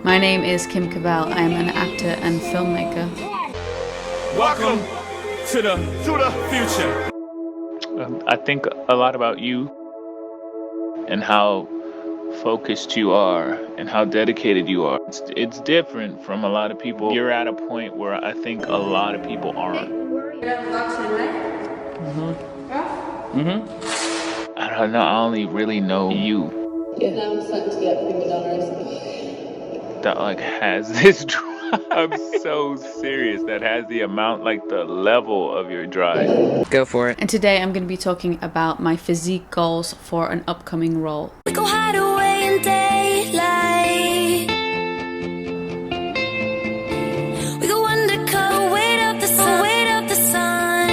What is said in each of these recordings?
My name is Kim Cavell. I am an actor and filmmaker. Welcome to the future. I think a lot about you and how focused you are and how dedicated you are. It's different from a lot of people. You're at a point where I think a lot of people aren't. I don't know. I only really know you. Yeah. Now I'm starting to get prima donnas. That like has this drive. I'm so serious. That has the amount, like the level of your drive. Go for it. And today I'm going to be talking about my physique goals for an upcoming role. We go hide away in daylight. We go undercover, wait up the sun, wait up the sun.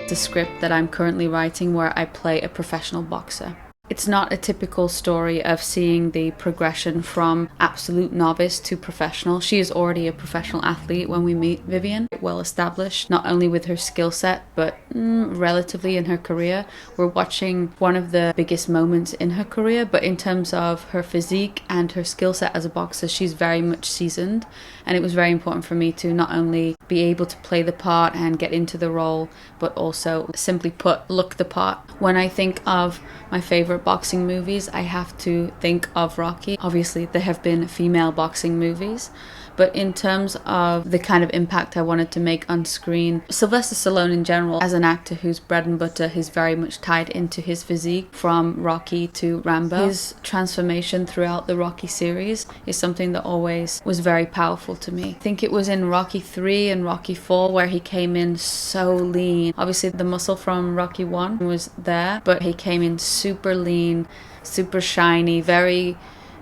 The script that I'm currently writing where I play a professional boxer. It's not a typical story of seeing the progression from absolute novice to professional. She is already a professional athlete when we meet Vivian, well established, not only with her skill set, but relatively in her career. We're watching one of the biggest moments in her career, but in terms of her physique and her skill set as a boxer, she's very much seasoned. And it was very important for me to not only be able to play the part and get into the role, but also, simply put, look the part. When I think of my favorite boxing movies, I have to think of Rocky. Obviously, there have been female boxing movies, but in terms of the kind of impact I wanted to make on screen, Sylvester Stallone in general, as an actor whose bread and butter is very much tied into his physique from Rocky to Rambo, his transformation throughout the Rocky series is something that always was very powerful to me. I think it was in Rocky 3 and Rocky 4 where he came in so lean. Obviously, the muscle from Rocky 1 was there, but he came in super lean, super shiny, very...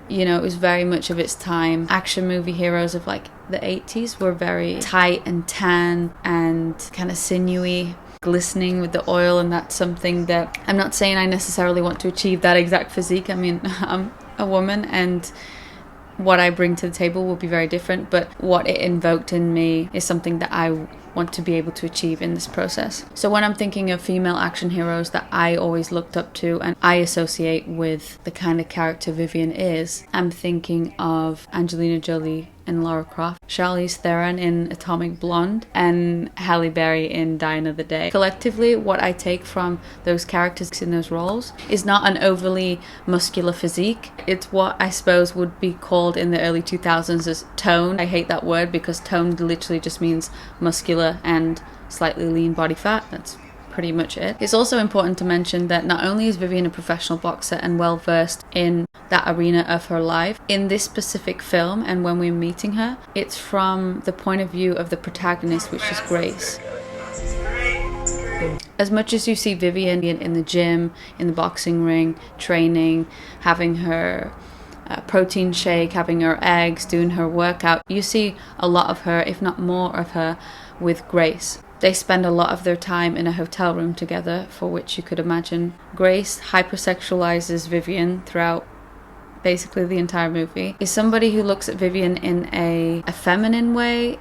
it was very much of its time. Action movie heroes of like the 80s were very tight and tan and kind of sinewy, glistening with the oil, and that's something that I'm not saying I necessarily want to achieve that exact physique. I mean, I'm a woman and what I bring to the table will be very different, but what it invoked in me is something that I want to be able to achieve in this process. So when I'm thinking of female action heroes that I always looked up to and I associate with the kind of character Vivian is, I'm thinking of Angelina Jolie in Lara Croft, Charlize Theron in Atomic Blonde, and Halle Berry in Die Another Day. Collectively, what I take from those characters in those roles is not an overly muscular physique. It's what I suppose would be called in the early 2000s as tone. I hate that word because tone literally just means muscular and slightly lean body fat. That's pretty much it. It's also important to mention that not only is Vivian a professional boxer and well versed in that arena of her life, in this specific film and when we're meeting her, it's from the point of view of the protagonist, which is Grace. As much as you see Vivian in the gym, in the boxing ring, training, having her protein shake, having her eggs, doing her workout, you see a lot of her, if not more of her, with Grace. They spend a lot of their time in a hotel room together, for which you could imagine. Grace hypersexualizes Vivian throughout basically the entire movie. Is somebody who looks at Vivian in a feminine way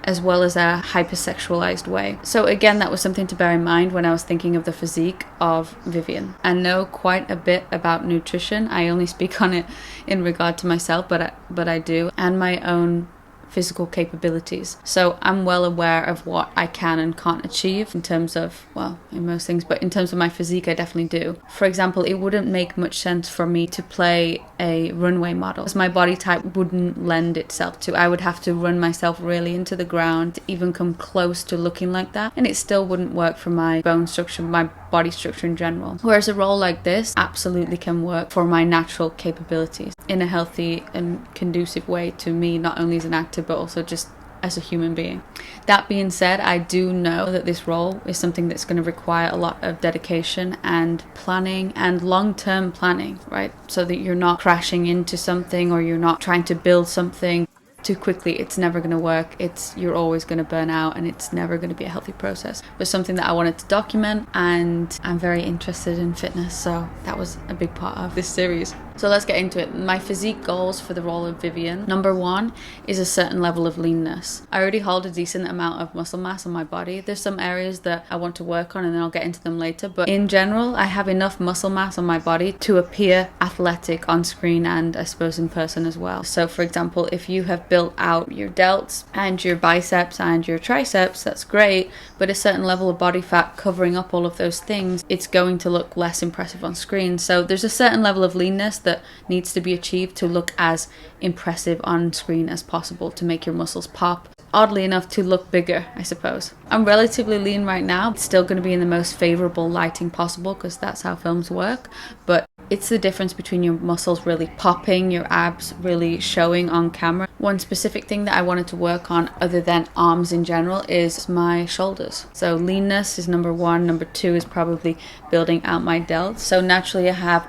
as well as a hypersexualized way. So again, that was something to bear in mind when I was thinking of the physique of Vivian. I know quite a bit about nutrition. I only speak on it in regard to myself, but I do, and my own physical capabilities. So I'm well aware of what I can and can't achieve in terms of, well, in most things, but in terms of my physique, I definitely do. For example, it wouldn't make much sense for me to play a runway model, because my body type wouldn't lend itself to. I would have to run myself really into the ground to even come close to looking like that, and it still wouldn't work for my bone structure, my body structure in general. Whereas a role like this absolutely can work for my natural capabilities in a healthy and conducive way to me, not only as an actor, but also just as a human being. That being said, I do know that this role is something that's going to require a lot of dedication and planning and long-term planning, right? So that you're not crashing into something or you're not trying to build something too quickly. It's never going to work. You're always going to burn out, and it's never going to be a healthy process. But something that I wanted to document, and I'm very interested in fitness, so that was a big part of this series. So let's get into it. My physique goals for the role of Vivian. Number one is a certain level of leanness. I already hold a decent amount of muscle mass on my body. There's some areas that I want to work on and then I'll get into them later. But in general, I have enough muscle mass on my body to appear athletic on screen and I suppose in person as well. So for example, if you have built out your delts and your biceps and your triceps, that's great. But a certain level of body fat covering up all of those things, it's going to look less impressive on screen. So there's a certain level of leanness that needs to be achieved to look as impressive on screen as possible, to make your muscles pop. Oddly enough, to look bigger, I suppose. I'm relatively lean right now. It's still going to be in the most favorable lighting possible because that's how films work. But it's the difference between your muscles really popping, your abs really showing on camera. One specific thing that I wanted to work on, other than arms in general, is my shoulders. So leanness is number one. Number two is probably building out my delts. So naturally I have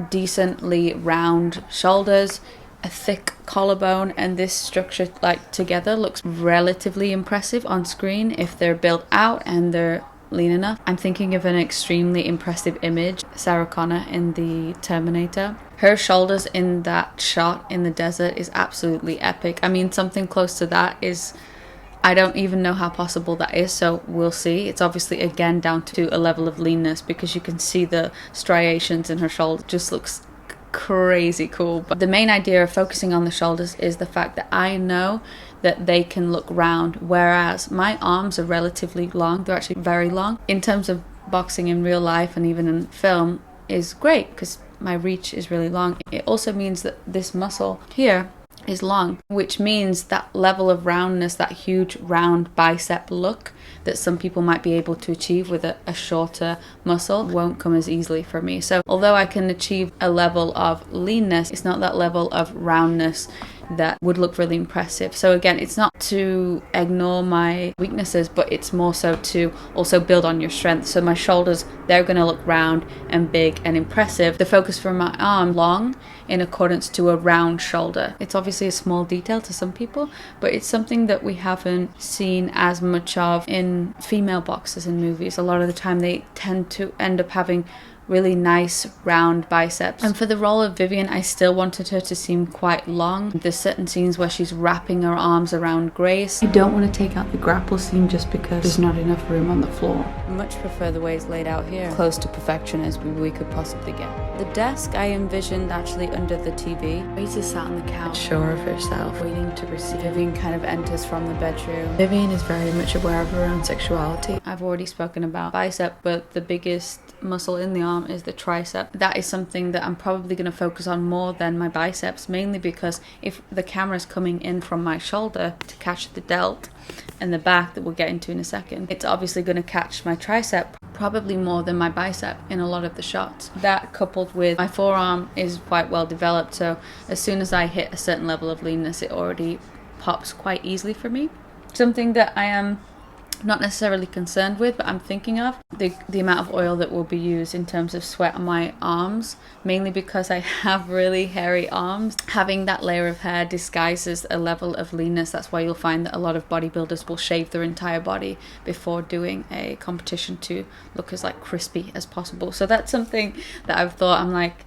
decently round shoulders, a thick collarbone, and this structure like together looks relatively impressive on screen if they're built out and they're lean enough. I'm thinking of an extremely impressive image, Sarah Connor in the Terminator. Her shoulders in that shot in the desert is absolutely epic. I mean, something close to that is, I don't even know how possible that is, so we'll see. It's obviously again down to a level of leanness because you can see the striations in her shoulder. It just looks crazy cool. But the main idea of focusing on the shoulders is the fact that I know that they can look round, whereas my arms are relatively long. They're actually very long. In terms of boxing in real life and even in film is great because my reach is really long. It also means that this muscle here is long, which means that level of roundness, that huge round bicep look that some people might be able to achieve with a shorter muscle won't come as easily for me. So although I can achieve a level of leanness, it's not that level of roundness that would look really impressive. So again, it's not to ignore my weaknesses, but it's more so to also build on your strength. So my shoulders, they're going to look round and big and impressive. The focus for my arm, long in accordance to a round shoulder. It's obviously a small detail to some people, but it's something that we haven't seen as much of in female boxers in movies. A lot of the time they tend to end up having really nice round biceps. And for the role of Vivian, I still wanted her to seem quite long. There's certain scenes where she's wrapping her arms around Grace. I don't want to take out the grapple scene just because there's not enough room on the floor. I much prefer the way it's laid out here, close to perfection as we could possibly get. The desk I envisioned actually under the TV. Grace is sat on the couch, sure of herself, waiting to receive. Vivian kind of enters from the bedroom. Vivian is very much aware of her own sexuality. I've already spoken about bicep, but the biggest muscle in the arm is the tricep. That is something that I'm probably going to focus on more than my biceps, mainly because if the camera's coming in from my shoulder to catch the delt and the back that we'll get into in a second, it's obviously going to catch my tricep probably more than my bicep in a lot of the shots. That coupled with my forearm is quite well developed, so as soon as I hit a certain level of leanness, it already pops quite easily for me. Something that I am not necessarily concerned with, but I'm thinking of the amount of oil that will be used in terms of sweat on my arms, mainly because I have really hairy arms. Having that layer of hair disguises a level of leanness. That's why you'll find that a lot of bodybuilders will shave their entire body before doing a competition to look as like crispy as possible. So that's something that I've thought. I'm like,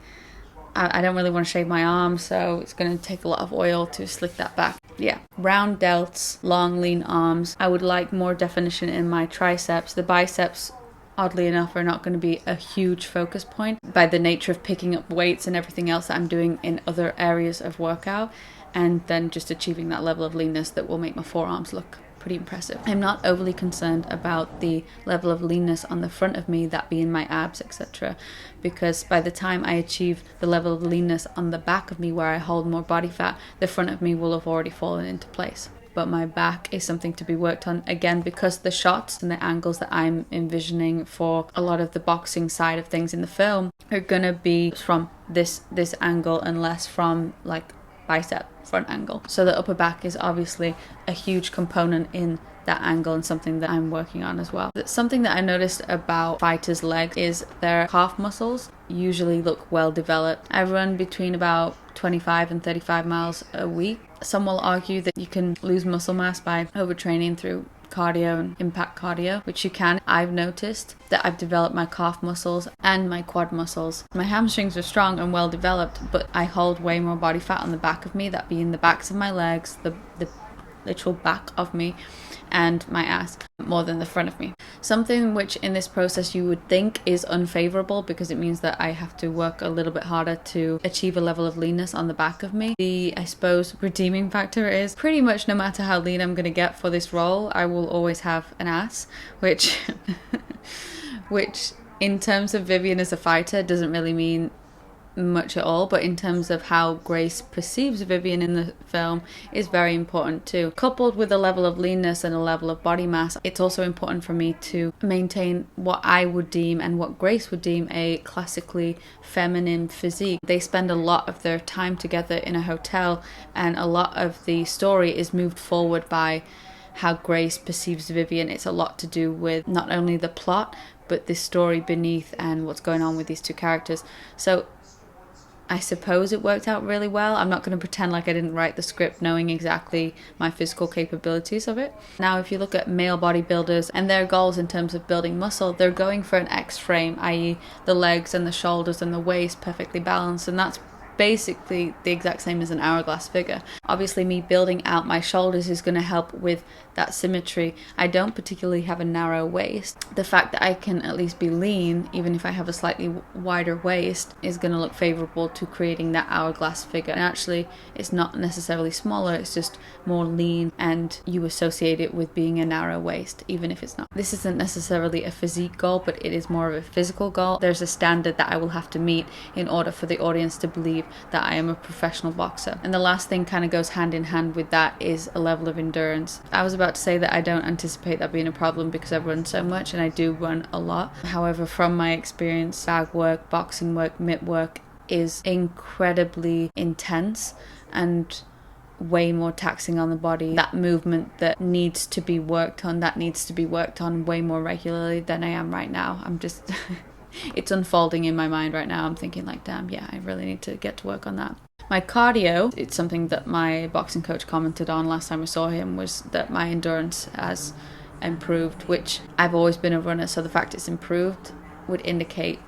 I don't really want to shave my arms, so it's going to take a lot of oil to slick that back. Yeah, round delts, long lean arms. I would like more definition in my triceps. The biceps, oddly enough, are not going to be a huge focus point by the nature of picking up weights and everything else that I'm doing in other areas of workout, and then just achieving that level of leanness that will make my forearms look pretty impressive. I'm not overly concerned about the level of leanness on the front of me, that being my abs, etc., because by the time I achieve the level of leanness on the back of me where I hold more body fat, the front of me will have already fallen into place. But my back is something to be worked on, again, because the shots and the angles that I'm envisioning for a lot of the boxing side of things in the film are gonna be from this angle and less from like bicep front angle. So the upper back is obviously a huge component in that angle and something that I'm working on as well. Something that I noticed about fighters' legs is their calf muscles usually look well developed. I run between about 25 and 35 miles a week. Some will argue that you can lose muscle mass by overtraining through cardio and impact cardio, which you can. I've noticed that I've developed my calf muscles and my quad muscles. My hamstrings are strong and well developed, but I hold way more body fat on the back of me, that being the backs of my legs, the literal back of me, and my ass, more than the front of me. Something which in this process you would think is unfavorable, because it means that I have to work a little bit harder to achieve a level of leanness on the back of me. The, I suppose, redeeming factor is pretty much no matter how lean I'm going to get for this role, I will always have an ass, which in terms of Vivian as a fighter doesn't really mean much at all, but in terms of how Grace perceives Vivian in the film is very important too. Coupled with a level of leanness and a level of body mass, it's also important for me to maintain what I would deem and what Grace would deem a classically feminine physique. They spend a lot of their time together in a hotel, and a lot of the story is moved forward by how Grace perceives Vivian. It's a lot to do with not only the plot, but the story beneath and what's going on with these two characters. So I suppose it worked out really well. I'm not going to pretend like I didn't write the script knowing exactly my physical capabilities of it. Now, if you look at male bodybuilders and their goals in terms of building muscle, they're going for an X frame, i.e. the legs and the shoulders and the waist perfectly balanced, and that's basically the exact same as an hourglass figure. Obviously, me building out my shoulders is going to help with that symmetry. I don't particularly have a narrow waist. The fact that I can at least be lean, even if I have a slightly wider waist, is going to look favorable to creating that hourglass figure. And actually, it's not necessarily smaller, it's just more lean, and you associate it with being a narrow waist, even if it's not. This isn't necessarily a physique goal, but it is more of a physical goal. There's a standard that I will have to meet in order for the audience to believe that I am a professional boxer. And the last thing kind of goes hand in hand with that is a level of endurance. I was about to say that I don't anticipate that being a problem because I run so much, and I do run a lot. However, from my experience, bag work, boxing work, mitt work is incredibly intense and way more taxing on the body. That movement that needs to be worked on, way more regularly than I am right now. I'm just it's unfolding in my mind right now. I'm thinking like, damn, yeah, I really need to get to work on that. My cardio, it's something that my boxing coach commented on last time I saw him, was that my endurance has improved, which I've always been a runner, so the fact it's improved would indicate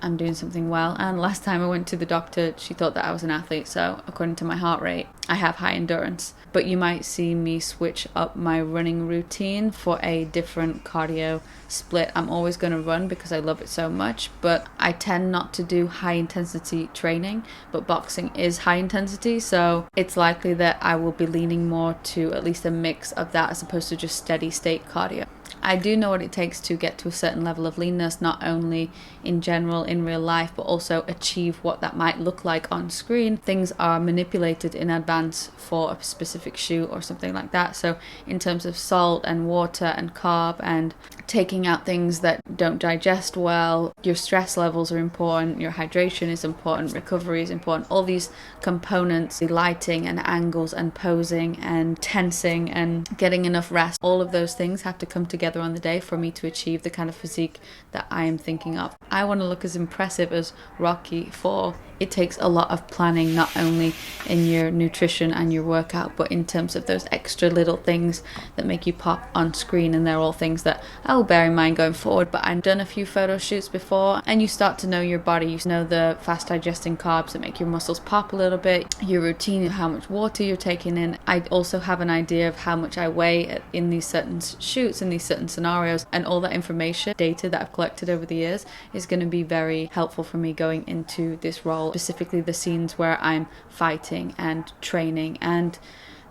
I'm doing something well. And last time I went to the doctor, she thought that I was an athlete, so according to my heart rate, I have high endurance. But you might see me switch up my running routine for a different cardio split. I'm always going to run because I love it so much, but I tend not to do high intensity training, but boxing is high intensity, so it's likely that I will be leaning more to at least a mix of that as opposed to just steady state cardio. I do know what it takes to get to a certain level of leanness, not only in general in real life, but also achieve what that might look like on screen. Things are manipulated in advance for a specific shoot or something like that. So in terms of salt and water and carb and taking out things that don't digest well, your stress levels are important, your hydration is important, recovery is important. All these components, the lighting and angles and posing and tensing and getting enough rest, all of those things have to come together on the day for me to achieve the kind of physique that I am thinking of. I want to look as impressive as Rocky IV. It takes a lot of planning, not only in your nutrition and your workout, but in terms of those extra little things that make you pop on screen. And they're all things that I will bear in mind going forward. But I've done a few photo shoots before, and you start to know your body. You know the fast digesting carbs that make your muscles pop a little bit, your routine, how much water you're taking in. I also have an idea of how much I weigh in these certain shoots, in these certain scenarios, and all that information, data that I've collected over the years is going to be very helpful for me going into this role, specifically the scenes where I'm fighting and training, and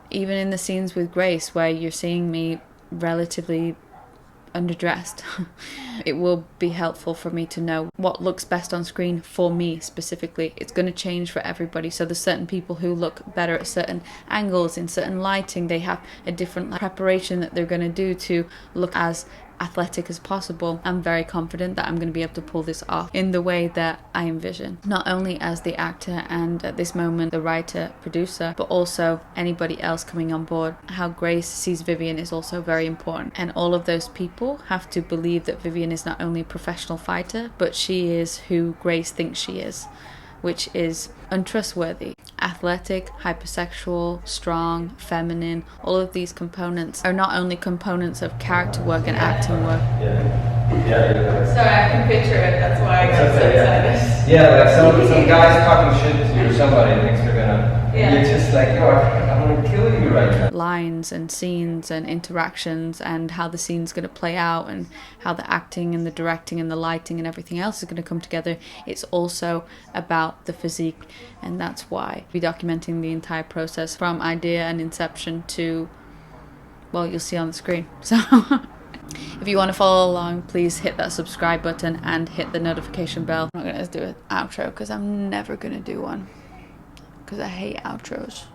even in the scenes with Grace where you're seeing me relatively underdressed. It will be helpful for me to know what looks best on screen for me specifically. It's going to change for everybody. So there's certain people who look better at certain angles, in certain lighting. They have a different preparation that they're going to do to look as athletic as possible. I'm very confident that I'm going to be able to pull this off in the way that I envision, not only as the actor and at this moment the writer, producer, but also anybody else coming on board. How Grace sees Vivian is also very important, and all of those people have to believe that Vivian is not only a professional fighter, but she is who Grace thinks she is, which is untrustworthy. Athletic, hypersexual, strong, feminine, all of these components are not only components of character work and acting work. Sorry, I can picture it, that's why I got so excited. Yeah, like some guys talking shit to you or somebody thinks they're gonna, you're just like, yo, I'm gonna kill you right now. Lines and scenes and interactions and how the scene's going to play out and how the acting and the directing and the lighting and everything else is going to come together. It's also about the physique, and that's why we're documenting the entire process from idea and inception to, well, you'll see on the screen. So if you want to follow along, please hit that subscribe button and hit the notification bell. I'm not going to do an outro because I'm never going to do one because I hate outros.